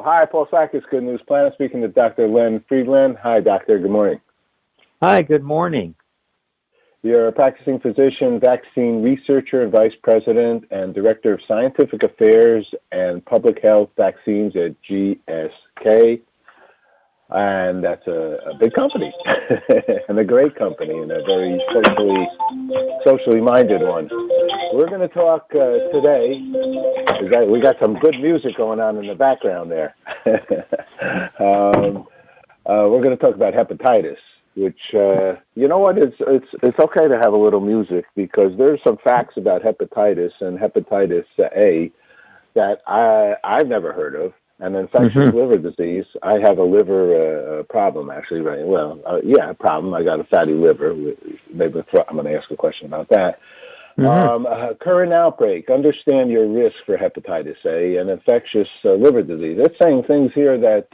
Hi, Paul Sackis, Good News Planet, speaking to Dr. Len Friedland. Hi, Doctor. Good morning. Hi, good morning. You're a practicing physician, vaccine researcher, and vice president, and director of scientific affairs and public health vaccines at GSK. And that's a big company, and a great company, and a very socially minded one. We're going to talk today. We got some good music going on in the background there. We're going to talk about hepatitis, which you know what? It's okay to have a little music because there's some facts about hepatitis and hepatitis A that I've never heard of. And infectious liver disease. I have a liver problem, actually. Right? Well, a problem. I got a fatty liver. Maybe I'm going to ask a question about that. Current outbreak. Understand your risk for hepatitis A and infectious liver disease. It's saying things here that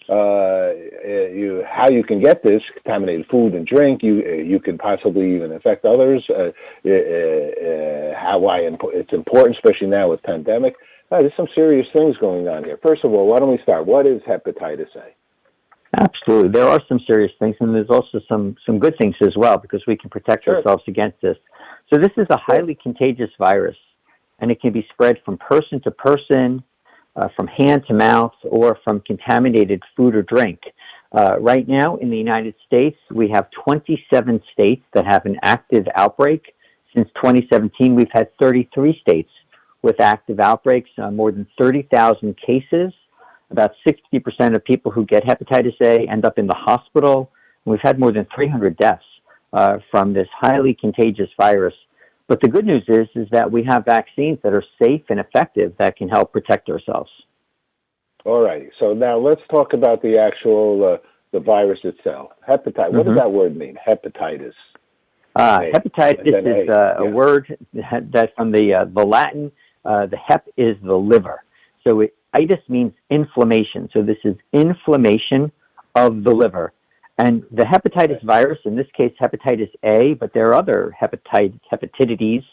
how you can get this contaminated food and drink. You can possibly even infect others. Why it's important, especially now with pandemic. There's some serious things going on here. First of all, why don't we start? What is hepatitis A? Absolutely. There are some serious things, and there's also some good things as well, because we can protect ourselves against this. So this is a highly contagious virus, and it can be spread from person to person, from hand to mouth, or from contaminated food or drink. Right now in the United States, we have 27 states that have an active outbreak. Since 2017, we've had 33 states with active outbreaks, more than 30,000 cases. About 60% of people who get hepatitis A end up in the hospital. We've had more than 300 deaths from this highly contagious virus. But the good news is that we have vaccines that are safe and effective that can help protect ourselves. All right. So now let's talk about the actual the virus itself. Hepatitis. What does that word mean? Hepatitis. Hepatitis is a word that from the Latin. The hep is the liver. So itis means inflammation. So this is inflammation of the liver. And the hepatitis virus, in this case, hepatitis A, but there are other hepatitis.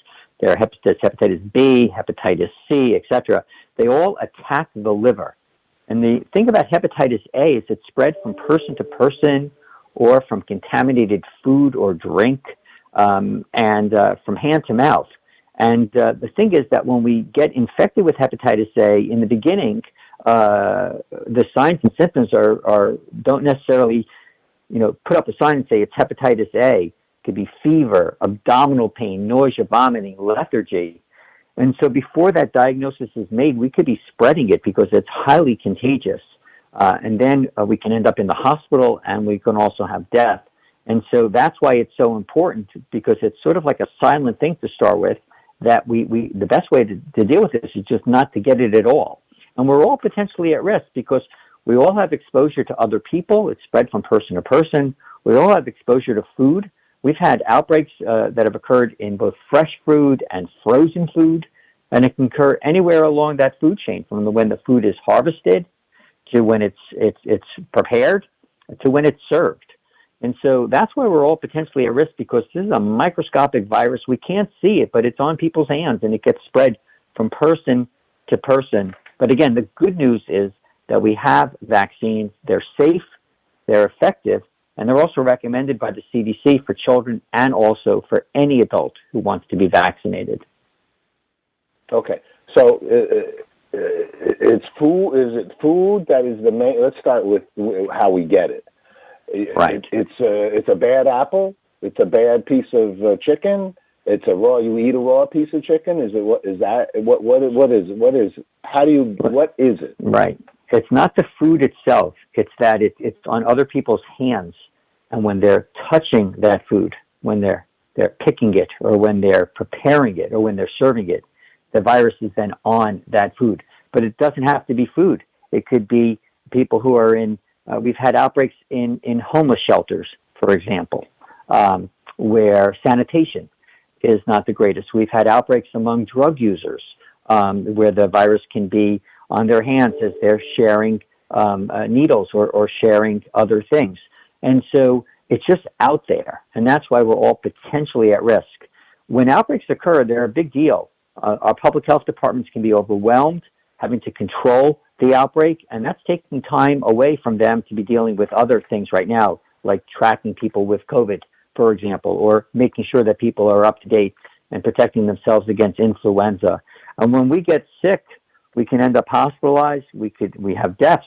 There are hepatitis B, hepatitis C, etc. They all attack the liver. And the thing about hepatitis A is it's spread from person to person or from contaminated food or drink and from hand to mouth. And the thing is that when we get infected with hepatitis A, in the beginning, the signs and symptoms don't necessarily, put up a sign and say it's hepatitis A. It could be fever, abdominal pain, nausea, vomiting, lethargy. And so before that diagnosis is made, we could be spreading it because it's highly contagious. And then we can end up in the hospital, and we can also have death. And so that's why it's so important, because it's sort of like a silent thing to start with, that the best way to deal with this is just not to get it at all. And we're all potentially at risk because we all have exposure to other people. It's spread from person to person. We all have exposure to food. We've had outbreaks that have occurred in both fresh food and frozen food, and it can occur anywhere along that food chain, from when the food is harvested to when it's prepared to when it's served. And so that's why we're all potentially at risk, because this is a microscopic virus. We can't see it, but it's on people's hands, and it gets spread from person to person. But again, the good news is that we have vaccines. They're safe, they're effective, and they're also recommended by the CDC for children and also for any adult who wants to be vaccinated. Okay. So it's food. Is it food that is the main? Let's start with how we get it. Right. It's a bad apple. It's a bad piece of chicken. It's a raw. You eat a raw piece of chicken. What is it? Right. It's not the food itself. It's that it's on other people's hands, and when they're touching that food, when they're picking it, or when they're preparing it, or when they're serving it, the virus is then on that food. But it doesn't have to be food. It could be people who are in. We've had outbreaks in homeless shelters, for example, where sanitation is not the greatest. We've had outbreaks among drug users, where the virus can be on their hands as they're sharing needles or sharing other things. And so it's just out there, and that's why we're all potentially at risk. When outbreaks occur, they're a big deal. Our public health departments can be overwhelmed, having to control the outbreak, and that's taking time away from them to be dealing with other things right now, like tracking people with COVID, for example, or making sure that people are up to date and protecting themselves against influenza. And when we get sick, we can end up hospitalized, we have deaths,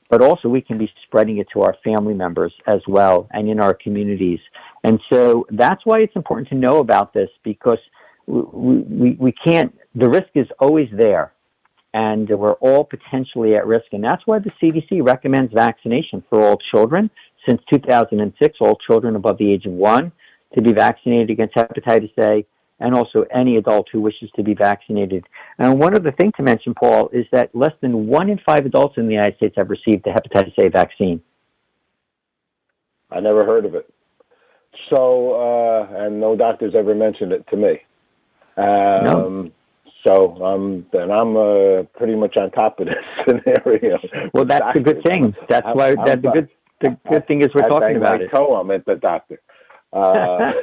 but also we can be spreading it to our family members as well and in our communities. And so that's why it's important to know about this, because we can't, the risk is always there, and we're all potentially at risk. And that's why the CDC recommends vaccination for all children. Since 2006, all children above the age of 1 to be vaccinated against hepatitis A, and also any adult who wishes to be vaccinated. And one other thing to mention, Paul, is that less than 1 in 5 adults in the United States have received the hepatitis A vaccine. I never heard of it. So, and no doctor's ever mentioned it to me. No. So I'm pretty much on top of this scenario. Well, that's a good thing. That's why the good thing is we're talking about it. I'm at the doctor. But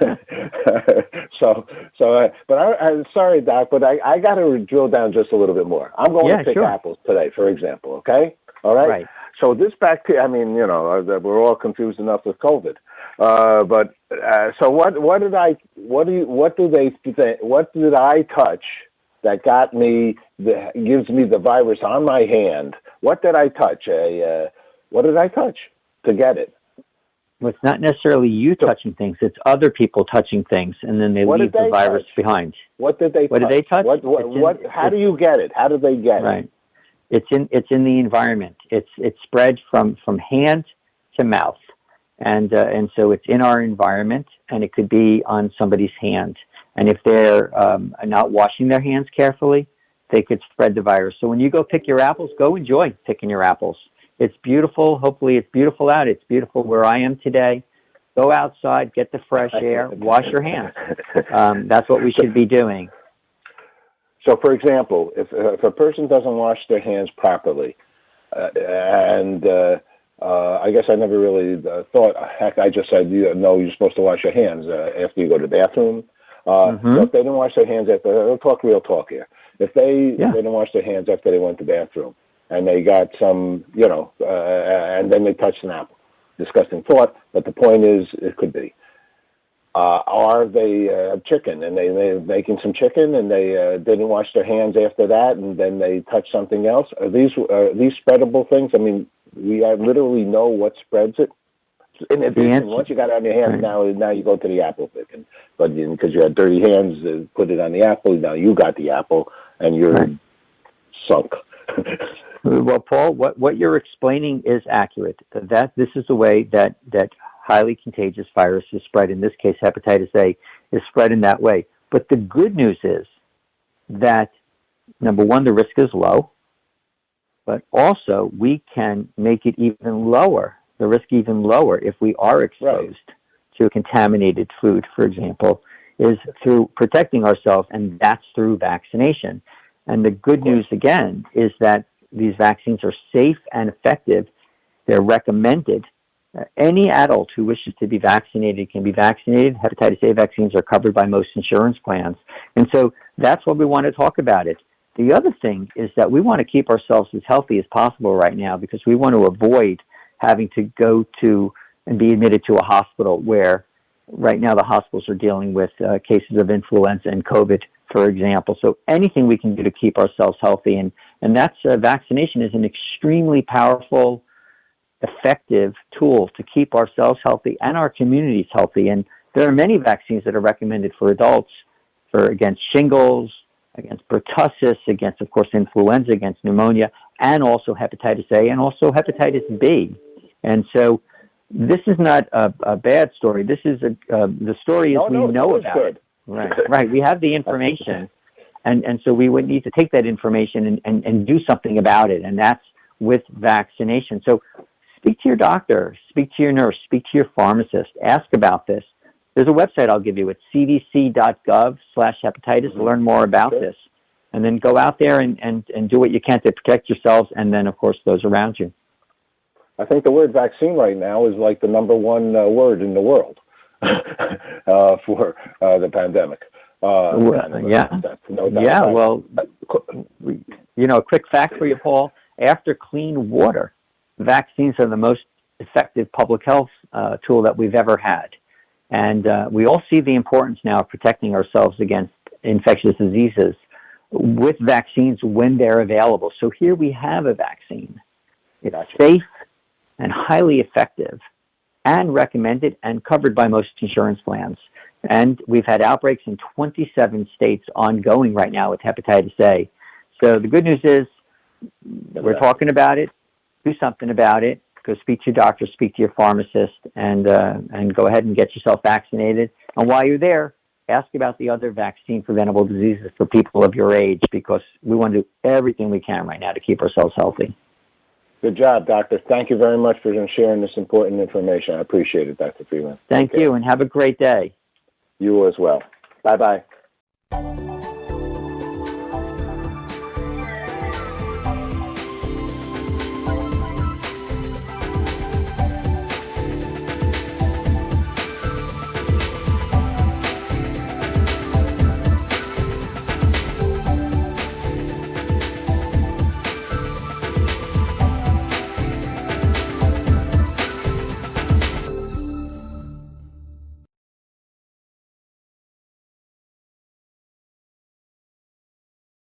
I'm sorry, Doc, but I got to drill down just a little bit more. I'm going to pick apples today, for example. Okay, all right. Right. So this bacteria, I mean, we're all confused enough with COVID. So what did I touch that gives me the virus on my hand? What did I touch? What did I touch to get it? Well, it's not necessarily you touching things; it's other people touching things, and then they leave the virus behind. What did they? What did they touch? How do you get it? How do they get it? Right. It's in the environment. It's spread from hand to mouth, and so it's in our environment, and it could be on somebody's hand. And if they're not washing their hands carefully, they could spread the virus. So when you go pick your apples, go enjoy picking your apples. It's beautiful. Hopefully it's beautiful out. It's beautiful where I am today. Go outside, get the fresh air, wash your hands. That's what we should be doing. So, for example, if a person doesn't wash their hands properly, I guess I never really thought, heck, I just said, no, you're supposed to wash your hands after you go to the bathroom. So if they didn't wash their hands we'll talk real talk here. If they didn't wash their hands after they went to the bathroom, and they got some, and then they touched an apple. Disgusting thought, but the point is, it could be. Are they chicken, and they're making some chicken, and they didn't wash their hands after that, and then they touched something else? Are these spreadable things? I mean, we literally know what spreads it. In addition, once you got it on your hands, now you go to the apple picking. But because you had dirty hands, put it on the apple. Now you got the apple, and you're sunk. Well, Paul, what you're explaining is accurate. That this is the way that highly contagious virus is spread. In this case, hepatitis A is spread in that way. But the good news is that, number one, the risk is low, but also we can make it even lower, the risk even lower if we are exposed to contaminated food, for example, is through protecting ourselves, and that's through vaccination. And the good news, again, is that these vaccines are safe and effective. They're recommended. Any adult who wishes to be vaccinated can be vaccinated. Hepatitis A vaccines are covered by most insurance plans. And so that's why we want to talk about it. The other thing is that we want to keep ourselves as healthy as possible right now, because we want to avoid having to go to and be admitted to a hospital, where right now the hospitals are dealing with cases of influenza and COVID, for example. So anything we can do to keep ourselves healthy, and that's vaccination is an extremely powerful, effective tool to keep ourselves healthy and our communities healthy. And there are many vaccines that are recommended for adults against shingles, against pertussis, against, of course, influenza, against pneumonia, and also hepatitis A, and also hepatitis B. And so this is not a bad story. This is the story is we know about it. Right. We have the information, and so we would need to take that information and do something about it, and that's with vaccination. So speak to your doctor, speak to your nurse, speak to your pharmacist, ask about this. There's a website I'll give you. It's cdc.gov/hepatitis to learn more about this. And then go out there and do what you can to protect yourselves, and then, of course, those around you. I think the word vaccine right now is like the number one word in the world for the pandemic. A quick fact for you, Paul. after clean water, vaccines are the most effective public health tool that we've ever had. And we all see the importance now of protecting ourselves against infectious diseases with vaccines when they're available. So here we have a vaccine. It's safe and highly effective and recommended and covered by most insurance plans. And we've had outbreaks in 27 states ongoing right now with hepatitis A. So the good news is we're talking about it. Do something about it. Go speak to your doctor, speak to your pharmacist, and go ahead and get yourself vaccinated. And while you're there, ask about the other vaccine-preventable diseases for people of your age, because we want to do everything we can right now to keep ourselves healthy. Good job, Doctor. Thank you very much for sharing this important information. I appreciate it, Dr. Friedland. Thank you, and have a great day. You as well. Bye-bye.